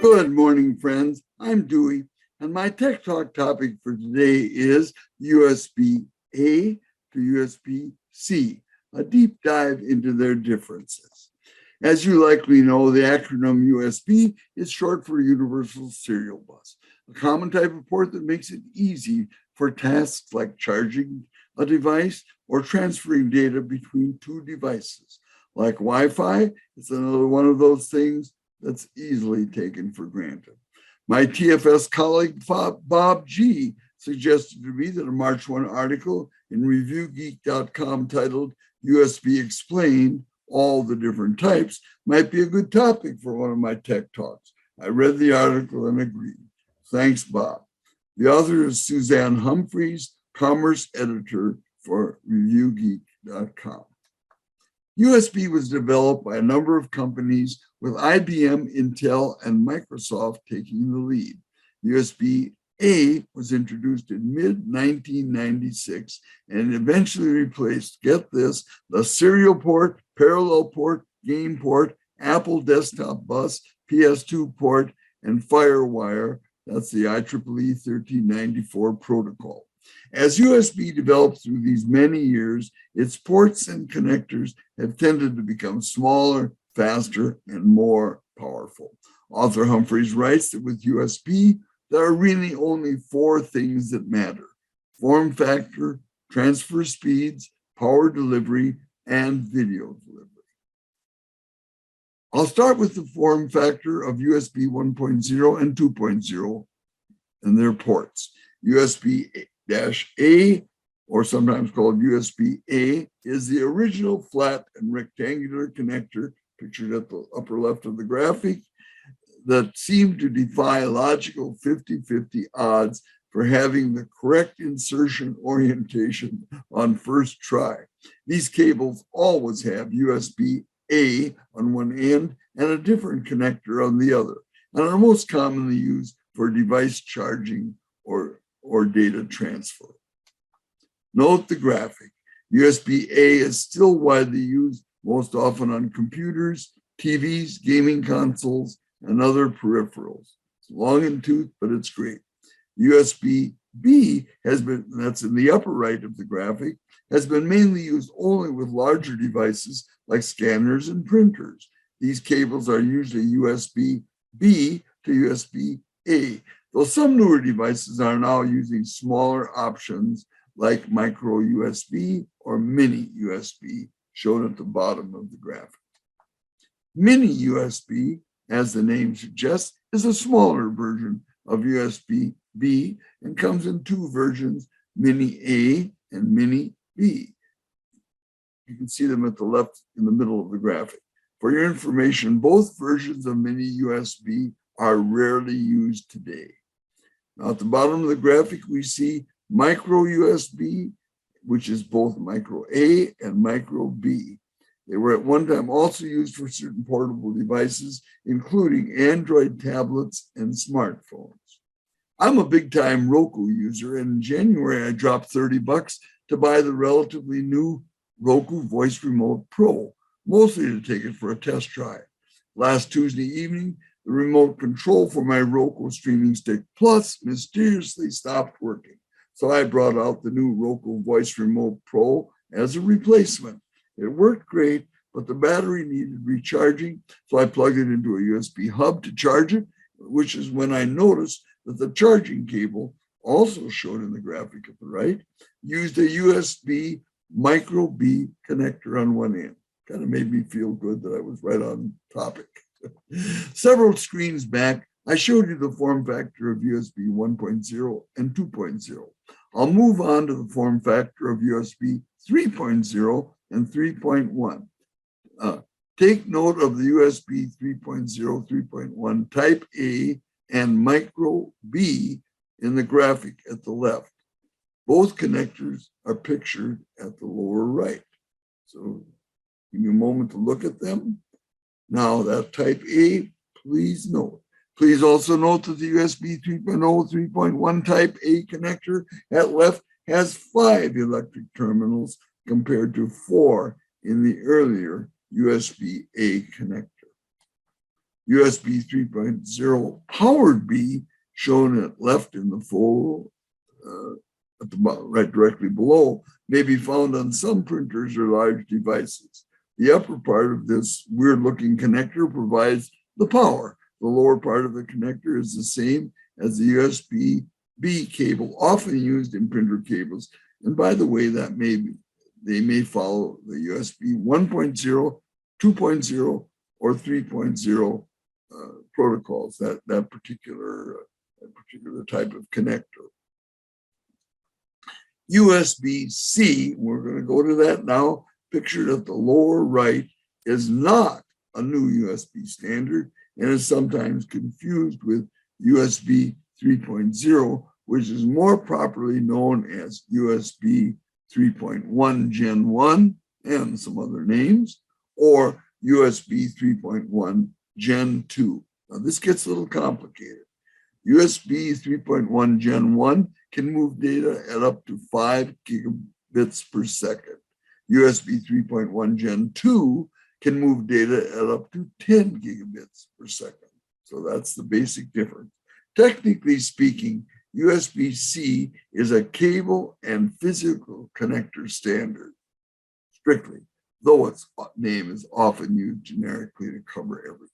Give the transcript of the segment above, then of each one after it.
Good morning, friends. I'm Dewey, and my Tech Talk topic for today is USB-A to USB-C, a deep dive into their differences. As you likely know, the acronym USB is short for Universal Serial Bus, a common type of port that makes it easy for tasks like charging a device or transferring data between two devices. Like Wi-Fi, it's another one of those things that's easily taken for granted. My TFS colleague, Bob G., suggested to me that a March 1 article in ReviewGeek.com titled USB Explained, All the Different Types, might be a good topic for one of my tech talks. I read the article and agreed. Thanks, Bob. The author is Suzanne Humphreys, Commerce Editor for ReviewGeek.com. USB was developed by a number of companies, with IBM, Intel, and Microsoft taking the lead. USB-A was introduced in mid-1996 and eventually replaced, get this, the serial port, parallel port, game port, Apple desktop bus, PS2 port, and FireWire. That's the IEEE 1394 protocol. As USB developed through these many years, its ports and connectors have tended to become smaller, faster, and more powerful. Author Humphreys writes that with USB, there are really only four things that matter: form factor, transfer speeds, power delivery, and video delivery. I'll start with the form factor of USB 1.0 and 2.0 and their ports. USB-A, or sometimes called USB-A, is the original flat and rectangular connector pictured at the upper left of the graphic that seemed to defy logical 50-50 odds for having the correct insertion orientation on first try. These cables always have USB-A on one end and a different connector on the other, and are most commonly used for device charging or data transfer. Note the graphic. USB-A is still widely used, most often on computers, TVs, gaming consoles, and other peripherals. It's long in tooth, but it's great. USB-B has been, that's in the upper right of the graphic, has been mainly used only with larger devices like scanners and printers. These cables are usually USB-B to USB-A, though some newer devices are now using smaller options like micro USB or mini USB, shown at the bottom of the graphic. Mini USB, as the name suggests, is a smaller version of USB-B and comes in two versions, Mini A and Mini B. You can see them at the left in the middle of the graphic. For your information, both versions of Mini USB are rarely used today. Now at the bottom of the graphic, we see micro USB, which is both micro A and micro B. They were at one time also used for certain portable devices, including Android tablets and smartphones. I'm a big time Roku user, and in January, I dropped $30 to buy the relatively new Roku Voice Remote Pro, mostly to take it for a test drive. Last Tuesday evening, the remote control for my Roku Streaming Stick Plus mysteriously stopped working. So I brought out the new Roku Voice Remote Pro as a replacement. It worked great, but the battery needed recharging, so I plugged it into a USB hub to charge it, which is when I noticed that the charging cable, also shown in the graphic at the right, used a USB micro B connector on one end. Kind of made me feel good that I was right on topic. Several screens back, I showed you the form factor of USB 1.0 and 2.0. I'll move on to the form factor of USB 3.0 and 3.1. Take note of the USB 3.0, 3.1 Type A and Micro B in the graphic at the left. Both connectors are pictured at the lower right. So give me a moment to look at them. Now that Type A, please note. Please also note that the USB 3.0, 3.1 Type A connector at left has 5 electric terminals compared to 4 in the earlier USB-A connector. USB 3.0 powered B, shown at left in the photo, at the bottom, right directly below, may be found on some printers or large devices. The upper part of this weird looking connector provides the power. The lower part of the connector is the same as the USB-B cable often used in printer cables. And by the way, they may follow the USB 1.0, 2.0, or 3.0 protocols, that particular type of connector. USB-C, we're going to go to that now, pictured at the lower right, is not a new USB standard and is sometimes confused with USB 3.0, which is more properly known as USB 3.1 Gen 1 and some other names, or USB 3.1 Gen 2. Now this gets a little complicated. USB 3.1 Gen 1 can move data at up to 5 gigabits per second. USB 3.1 Gen 2 can move data at up to 10 gigabits per second. So that's the basic difference. Technically speaking, USB-C is a cable and physical connector standard, strictly, though its name is often used generically to cover everything.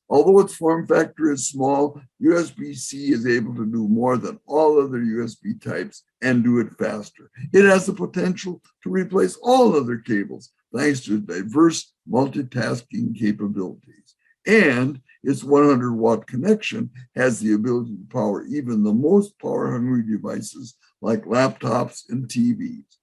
Although its form factor is small, USB-C is able to do more than all other USB types and do it faster. It has the potential to replace all other cables thanks to diverse multitasking capabilities. And its 100-watt connection has the ability to power even the most power-hungry devices like laptops and TVs.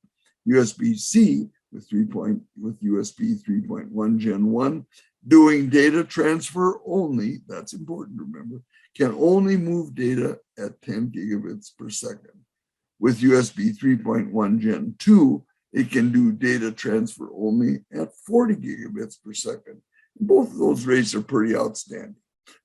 USB-C with USB 3.1 Gen 1 doing data transfer only, that's important to remember, can only move data at 10 gigabits per second. With USB 3.1 Gen 2, it can do data transfer only at 40 gigabits per second. Both of those rates are pretty outstanding.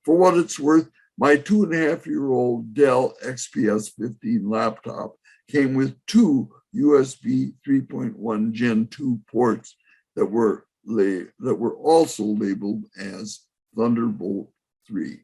For what it's worth, my 2.5-year-old Dell XPS 15 laptop came with 2 USB 3.1 Gen 2 ports that were also labeled as Thunderbolt 3.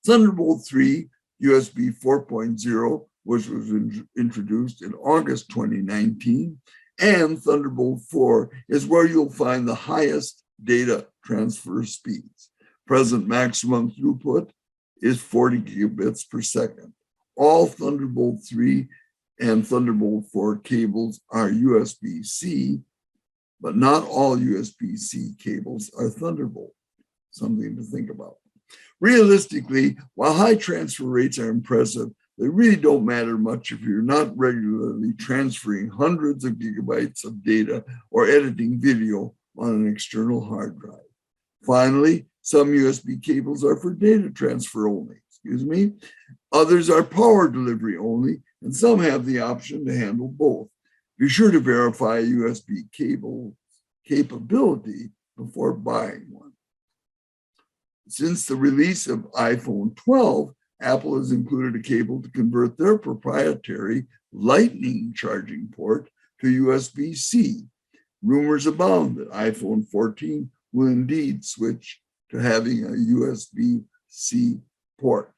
Thunderbolt 3 USB 4.0, which was introduced in August 2019, and Thunderbolt 4 is where you'll find the highest data transfer speeds. Present maximum throughput is 40 gigabits per second. All Thunderbolt 3 and Thunderbolt 4 cables are USB-C, but not all USB-C cables are Thunderbolt. Something to think about. Realistically, while high transfer rates are impressive, they really don't matter much if you're not regularly transferring hundreds of gigabytes of data or editing video on an external hard drive. Finally, some USB cables are for data transfer only, Others are power delivery only, and some have the option to handle both. Be sure to verify a USB cable capability before buying one. Since the release of iPhone 12, Apple has included a cable to convert their proprietary Lightning charging port to USB-C. Rumors abound that iPhone 14 will indeed switch to having a USB-C port.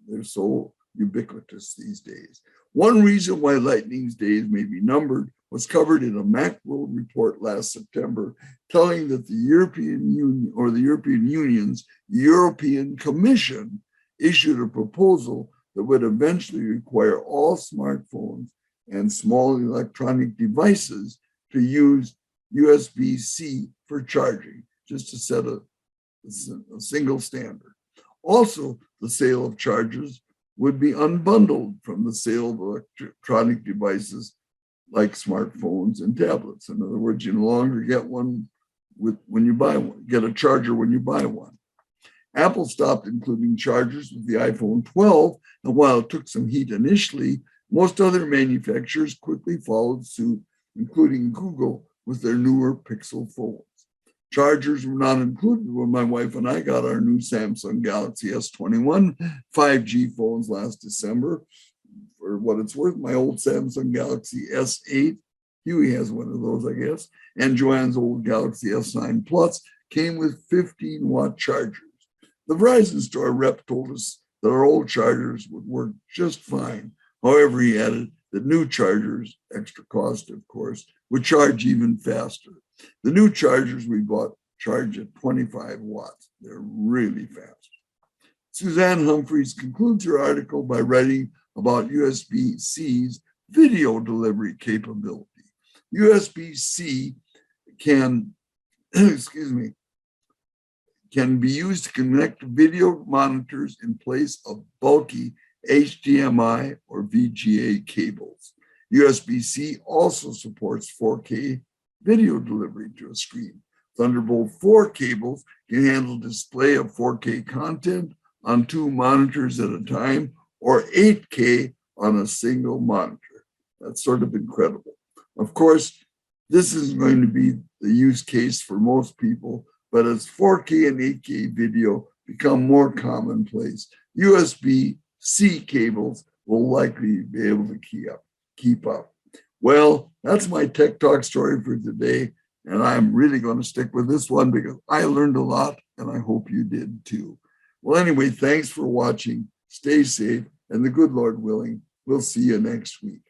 They're so ubiquitous these days. One reason why Lightning's days may be numbered was covered in a Macworld report last September, telling that the European Union, or the European Union's European Commission, issued a proposal that would eventually require all smartphones and small electronic devices to use USB-C for charging, just to set a single standard. Also, the sale of chargers would be unbundled from the sale of electronic devices like smartphones and tablets. In other words, you no longer get one when you buy one, get a charger when you buy one. Apple stopped including chargers with the iPhone 12, and while it took some heat initially, most other manufacturers quickly followed suit, including Google with their newer Pixel phones. Chargers were not included when my wife and I got our new Samsung Galaxy S21 5G phones last December. For what it's worth, my old Samsung Galaxy S8, Huey has one of those, I guess, and Joanne's old Galaxy S9 Plus came with 15-watt chargers. The Verizon store rep told us that our old chargers would work just fine. However, he added that new chargers, extra cost of course, would charge even faster. The new chargers we bought charge at 25 watts. They're really fast. Suzanne Humphreys concludes her article by writing about USB-C's video delivery capability. USB-C can, can be used to connect video monitors in place of bulky HDMI or VGA cables. USB-C also supports 4K video delivery to a screen. Thunderbolt 4 cables can handle display of 4K content on 2 monitors at a time or 8K on a single monitor. That's sort of incredible. Of course, this is going to be the use case for most people, but as 4K and 8K video become more commonplace, USB-C cables will likely be able to keep up. Well, that's my Tech Talk story for today, and I'm really going to stick with this one because I learned a lot, and I hope you did too. Well, anyway, thanks for watching. Stay safe, and the good Lord willing, we'll see you next week.